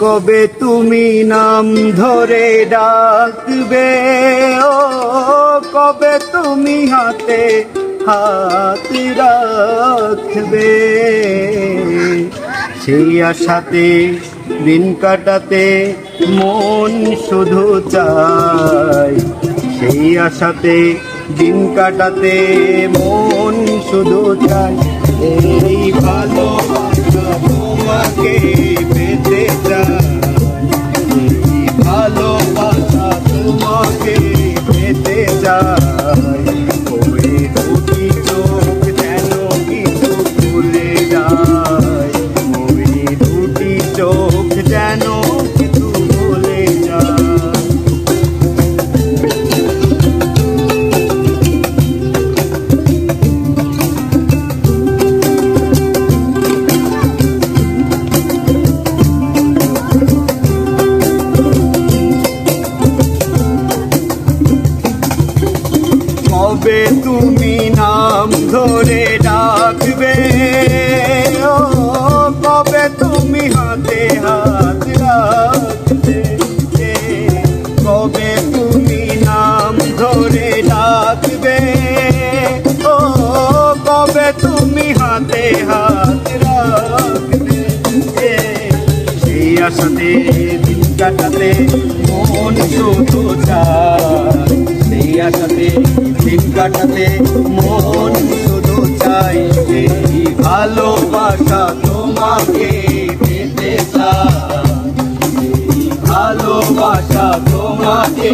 কবে তুমি নাম ধরে ডাকবে, ও কবে তুমি হাতে হাত রাখবে। সেই আশাতে দিন কাটাতে মন শুধু চায়, সেই আশাতে দিন কাটাতে মন শুধু চায়। এই ভালোবাসা তোমাকে পেতে চায়, এই ভালোবাসা তোমাকে পেতে চায়। ওই দুটি চোখ যেন কিছু ভুলে যায়, ওই দুটি চোখ যেন কিছু ভুলে যায়। কবে তুমি নাম ধরে ডাকবে, ও কবে তুমি হাতে হাত রাখবে। কবে তুমি নাম ধরে ডাকবে, ও কবে তুমি হাতে হাত রাখবে। সেই আশাতে দিন কাটাতে মন শুধু চায়, সেই আশাতে দিন কাটাতে মন শুধু চাই। এই ভালোবাসা তোমাকে পেতে চাই, এই ভালোবাসা তোমাকে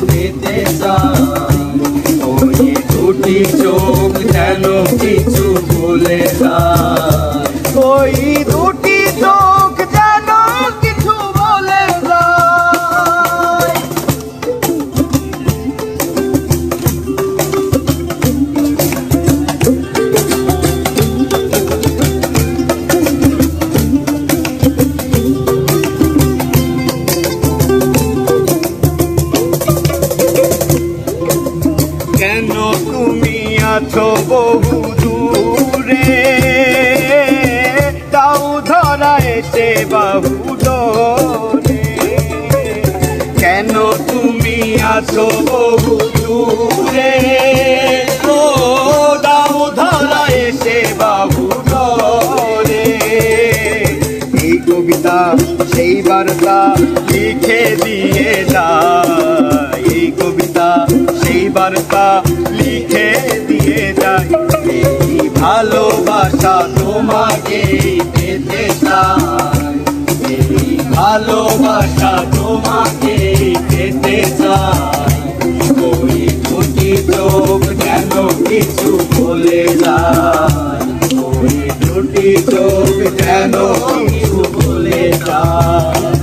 পেতে চাই। ওই দুটি চোখ যেন কিছু বলে যায়, ওই দুটি চোখ যেন কিছু বলে যায়। কেন তুমি আছো বহু দূরে, দাও ধরা এসে বাহু ডোরে। কেন তুমি আছো বহু দূরে, ও দাও ধরা এসে বাহু ডোরে। এই কবিতা সেই বার্তা লিখে দিয়ে যায়, এই কবিতা সেই বার্তা লিখে দিয়ে যায়। এই ভালোবাসা তোমাকে পেতে চায়, এই ভালোবাসা তোমাকে পেতে চায়। ওই দুটি চোখ যেন কিছু বলে যায়, ওই দুটি চোখ যেন কিছু বলে যায়।